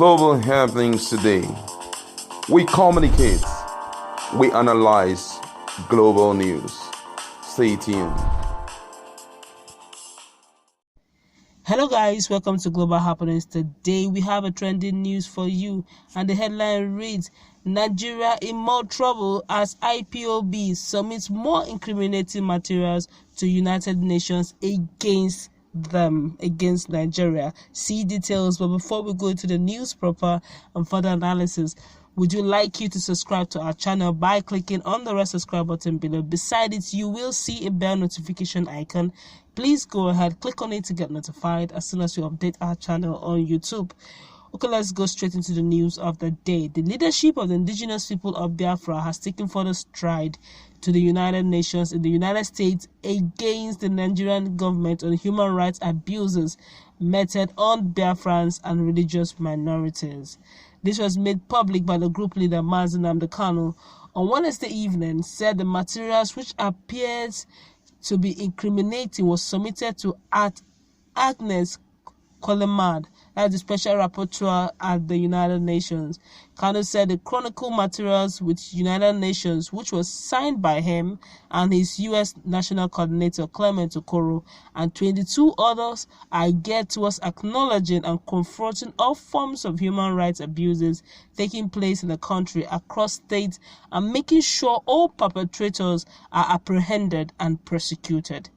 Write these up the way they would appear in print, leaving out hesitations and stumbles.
global happenings today. We communicate, we analyze global news. Stay tuned. Hello guys, welcome to Global Happenings. Today we have a trending news for you, and the headline reads, Nigeria in more trouble as IPOB submits more incriminating materials to United Nations against Nigeria. See details, but before we go into the news proper and further analysis, would you like you to subscribe to our channel by clicking on the red subscribe button below. Beside it, you will see a bell notification icon. Please go ahead, click on it to get notified as soon as we update our channel on YouTube. Okay, let's go straight into the news of the day. The leadership of the indigenous people of Biafra has taken further stride to the United Nations in the United States against the Nigerian government on human rights abuses meted on Biafrans and religious minorities. This was made public by the group leader Mazi Nnamdi Kanu on Wednesday evening. Said the materials which appears to be incriminating was submitted to Agnes Colemad, as the special rapporteur at the United Nations. Kanu said the chronicle materials with United Nations, which was signed by him and his U.S. National Coordinator Clement Okoro and 22 others, are geared towards acknowledging and confronting all forms of human rights abuses taking place in the country across states and making sure all perpetrators are apprehended and prosecuted.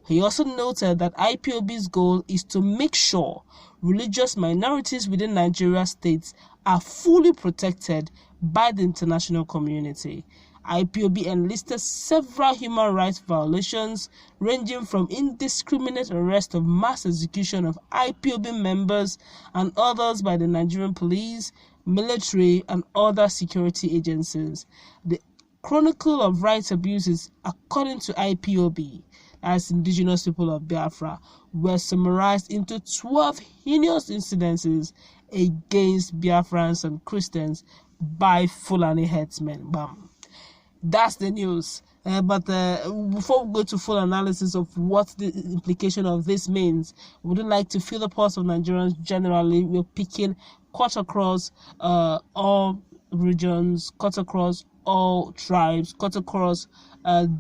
He also noted that IPOB's goal is to make sure religious minorities within Nigeria states are fully protected by the international community. IPOB enlisted several human rights violations, ranging from indiscriminate arrest of mass execution of IPOB members and others by the Nigerian police, military, and other security agencies. The Chronicle of Rights Abuses, according to IPOB, as indigenous people of Biafra, were summarized into 12 heinous incidences against Biafrans and Christians by Fulani herdsmen. Bam. That's the news. But before we go to full analysis of what the implication of this means, we would like to feel the pulse of Nigerians generally. We're picking cut across all regions, cut across all tribes, cut across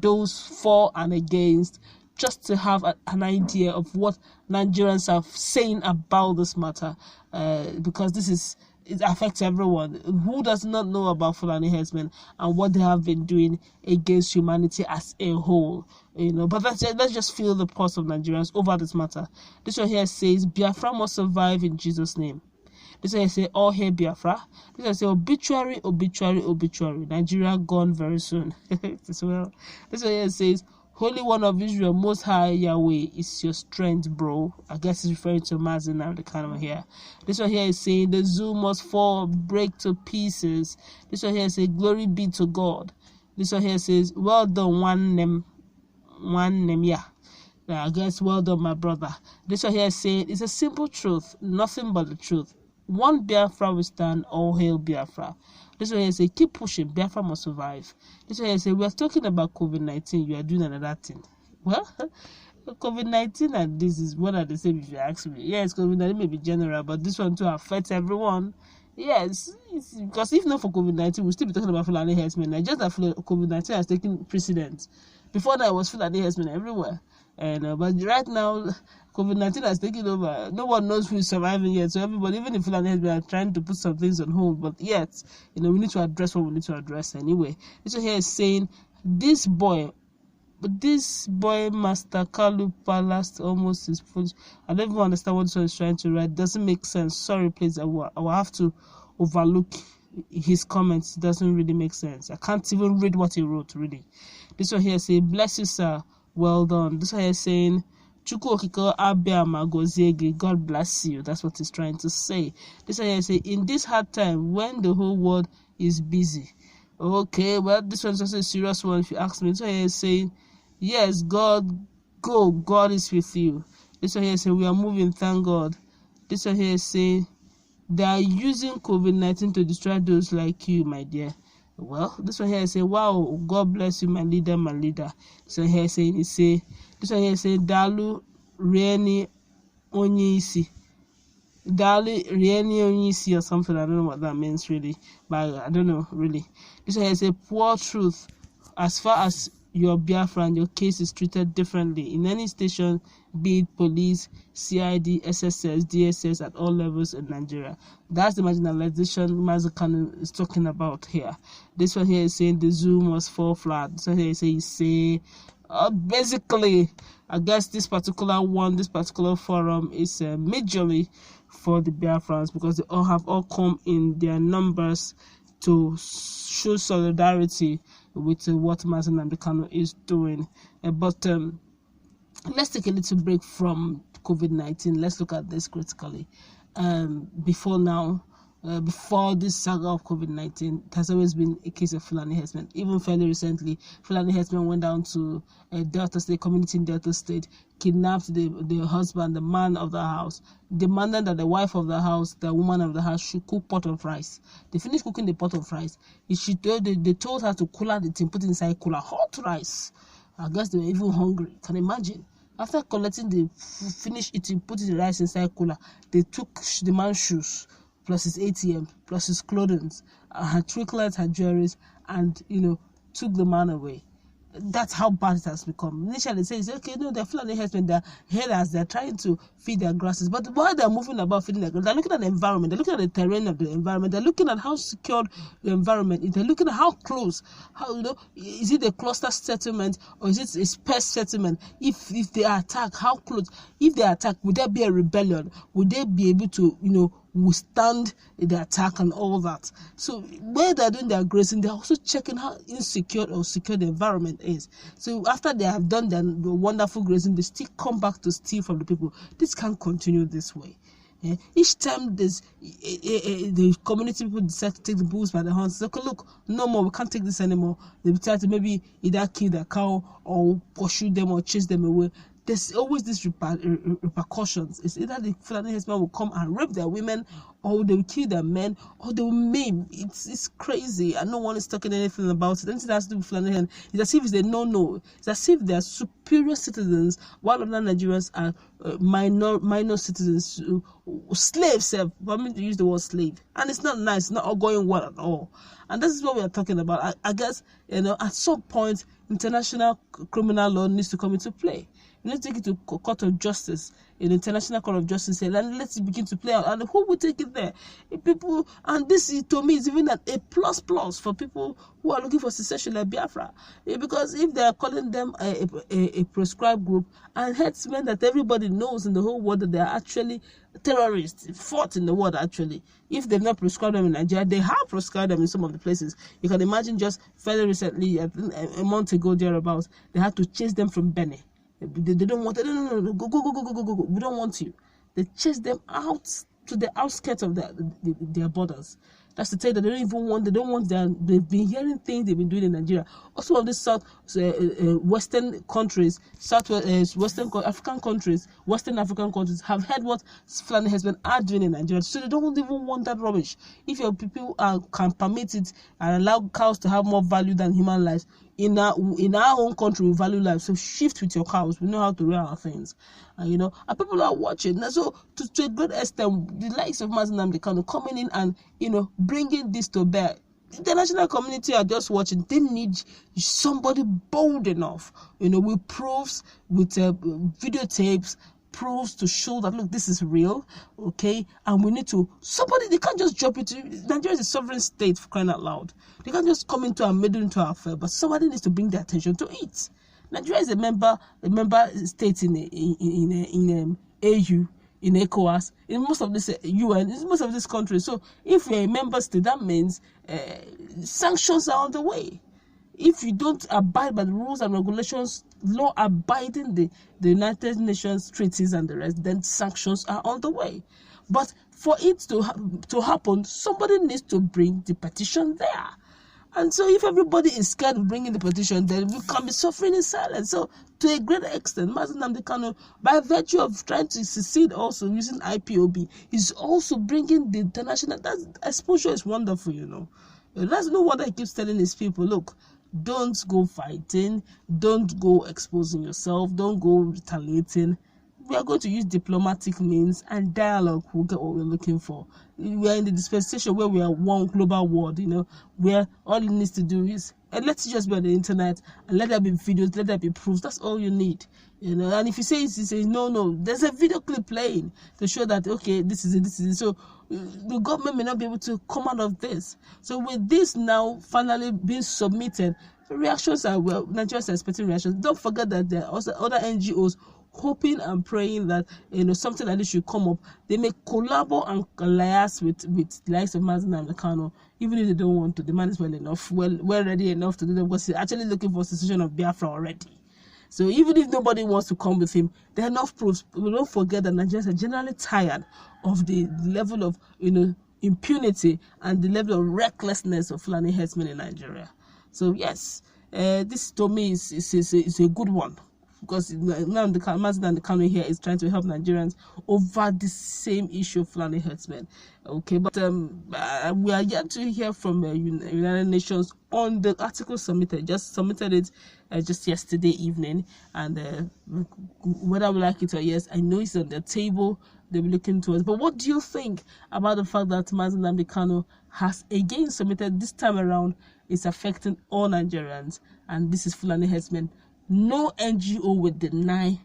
those for and against, just to have an idea of what Nigerians are saying about this matter, because it affects everyone. Who does not know about Fulani herdsmen and what they have been doing against humanity as a whole? But let's just feel the pulse of Nigerians over this matter. This one here says, Biafra must survive in Jesus' name. This one here says, all hail Biafra. This one says, obituary, obituary, obituary. Nigeria gone very soon. This one here says, Holy One of Israel, Most High Yahweh is your strength, bro. I guess it's referring to Mazi Nnamdi Kanu here. This one here is saying, the zoo must fall, break to pieces. This one here says, glory be to God. This one here says, well done, one name, yeah. I guess, well done, my brother. This one here is saying, it's a simple truth, nothing but the truth. One Biafra will stand, all hail Biafra. This one here say, keep pushing, Biafra must survive. This one here say, we are talking about COVID-19, you are doing another thing. Well, COVID-19 and this is one of the same if you ask me. Yes, COVID-19 may be general, but this one too affects everyone. Yes, because if not for COVID-19, we'll still be talking about Fulani herdsmen. I just that COVID-19 has taken precedence. Before that, it was Fulani herdsmen everywhere. But right now, COVID-19 has taken over. No one knows who is surviving yet. So everybody, even if Fulani herdsmen are trying to put some things on hold, but yet, we need to address what we need to address anyway. This one here is saying, this boy, Master Kalu Palace, almost his foot. I don't even understand what this one is trying to write. Doesn't make sense. Sorry, please. I will have to overlook his comments. It doesn't really make sense. I can't even read what he wrote, really. This one here saying, bless you, sir. Well done. This one here saying, Chukwu Okike Abiama Goziege, God bless you. That's what he's trying to say. This one here saying, in this hard time, when the whole world is busy. Okay, well, this one's also a serious one if you ask me. This one here is saying, yes, God, go. God is with you. This one here is saying, we are moving, thank God. This one here is saying, they are using COVID-19 to destroy those like you, my dear. Well, this one here is saying, wow, God bless you, my leader, my leader. This one here is saying, this one here is saying, Dalu Reni Onyeisi. Dali Rieni or something. I don't know what that means really, but I don't know really. This is a poor truth as far as your Biafra and your case is treated differently in any station, be it police, CID, SSS, DSS at all levels in Nigeria. That's the marginalization Mazi Kanu is talking about here. This one here is saying the zoo must fall flat. This one here is saying basically, I guess this particular forum is majorly for the Biafrans because they all have come in their numbers to show solidarity with what Mazi Nnamdi Kanu is doing. But let's take a little break from COVID-19. Let's look at this critically. Before this saga of COVID-19, it has always been a case of Fulani Herdsmen. Even fairly recently, Fulani Herdsmen went down to a Delta State community in Delta State, kidnapped the husband, the man of the house, demanded that the wife of the house, the woman of the house, should cook pot of rice. They finished cooking the pot of rice. They told her to cool out the thing, put it inside cooler, hot rice. I guess they were even hungry. Can you imagine? After collecting the finished eating, putting the rice inside cooler, they took the man's shoes, plus his ATM, plus his clothing, her trinkets, her jewelries, and took the man away. That's how bad it has become. Initially, they say, okay, no, they're Fulani Herdsmen, they're herders, they're trying to feed their grasses. But while they're moving about feeding their grasses, they're looking at the environment, they're looking at the terrain of the environment, they're looking at how secured the environment is, they're looking at how close, is it a cluster settlement or is it a sparse settlement? If they attack, how close? If they attack, would there be a rebellion? Would they be able to, withstand the attack and all that? So where they're doing their grazing, they're also checking how insecure or secure the environment is. So after they have done their wonderful grazing, they still come back to steal from the people. This can't continue this way. Each time there's the community people decide to take the bulls by the horns, say, okay, look, no more, we can't take this anymore. They decide to maybe either kill their cow or pursue them or chase them away. There's always these repercussions. It's either the Fulani Herdsmen will come and rape their women, or they will kill their men, or they will maim. It's crazy, and no one is talking anything about it. Anything that has to do with Fulani Herdsmen, it's as if it's a no-no. It's as if they are superior citizens, while other Nigerians are minor citizens, slaves. I mean to use the word slave, and it's not nice. It's not all going well at all. And this is what we are talking about. I guess at some point, international criminal law needs to come into play. You need to take it to court of justice, in the international court of justice, and let's begin to play out. And who will take it there? People, and this to me is even a plus for people who are looking for secession like Biafra, because if they are calling them a proscribed group and herdsmen that everybody knows in the whole world that they are actually terrorists, fought in the world actually. If they've not prescribed them in Nigeria, they have prescribed them in some of the places. You can imagine just fairly recently, a month ago thereabouts, they had to chase them from Benin. They don't want it. No, go. We don't want you. They chase them out to the outskirts of their borders. That's to tell you that they don't want they've been hearing things they've been doing in Nigeria. Also of these Western countries, Western African countries, Western African countries have heard what Fulani Herdsmen are doing in Nigeria. So they don't even want that rubbish. If your people can permit it and allow cows to have more value than human lives, in our own country we value life. So shift with your cows. We know how to rear our things. And people are watching. And so to a great extent, the likes of Mazi Nnamdi Kanu coming in and bringing this to bear. The international community are just watching. They need somebody bold enough, with proofs, with videotapes, proofs to show that, look, this is real, okay? And we need to, they can't just jump into, Nigeria is a sovereign state, for crying out loud. They can't just come into and meddle into our affair, but somebody needs to bring their attention to it. Nigeria is a member state in AU, in ECOWAS, in most of this UN, in most of these countries. So if you're a member state, that means sanctions are on the way. If you don't abide by the rules and regulations, law abiding the United Nations treaties and the rest, then sanctions are on the way. But for it to happen, somebody needs to bring the petition there. And so if everybody is scared of bringing the petition, then we can be suffering in silence. So to a great extent, Mazi Nnamdi Kanu, by virtue of trying to succeed also using IPOB, is also bringing the international, that exposure is wonderful, That's no wonder he keeps telling his people, look, don't go fighting, don't go exposing yourself, don't go retaliating. we are going to use diplomatic means and dialogue. We'll get what we're looking for. We are in the dispensation where we are one global world, where all it needs to do is, and let's just be on the internet and let there be videos, let there be proofs. That's all you need, And if you say no, there's a video clip playing to show that, okay, this is it. So the government may not be able to come out of this. So with this now finally being submitted, the reactions are, well, Nigerians are expecting reactions. Don't forget that there are also other NGOs hoping and praying that something like this should come up. They may collaborate and alliance with the likes of Mazi and Kanu, even if they don't want to. The man is well ready enough to do that, because he's actually looking for a secession of Biafra already. So even if nobody wants to come with him, there are enough proofs. We don't forget that Nigerians are generally tired of the level of impunity and the level of recklessness of Fulani herdsmen in Nigeria. So yes, this to me is a good one, because now the Mazi and the Kanu here is trying to help Nigerians over the same issue of Fulani herdsmen. Okay, but we are yet to hear from United Nations on the article submitted. Just submitted it just yesterday evening, and whether we like it or yes, I know it's on the table. They'll be looking towards. But what do you think about the fact that Mazi Nnamdi Kanu has again submitted this time around? It's affecting all Nigerians, and this is Fulani herdsmen. No NGO will deny,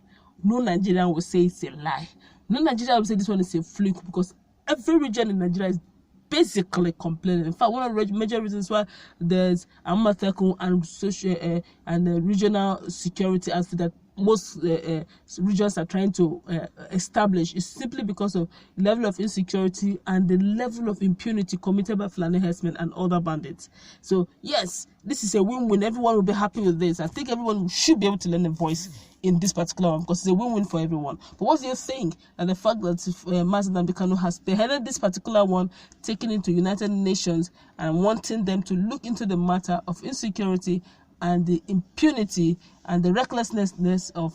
no Nigerian will say it's a lie. No Nigerian will say this one is a fluke, because every region in Nigeria is basically complaining. In fact, one of the major reasons why there's Amatekun and social and regional security outfit that most regions are trying to establish is simply because of the level of insecurity and the level of impunity committed by Fulani herdsmen and other bandits. So yes, this is a win-win. Everyone will be happy with this. I think everyone should be able to lend a voice in this particular one, because it's a win-win for everyone. But what do you think? And the fact that Mazi Nnamdi Kanu has spearheaded this particular one, taking it to United Nations and wanting them to look into the matter of insecurity and the impunity and the recklessness of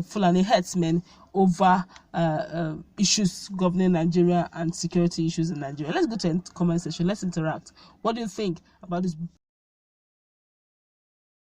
Fulani herdsmen over issues governing Nigeria and security issues in Nigeria. Let's go to the comment section. Let's interact. What do you think about this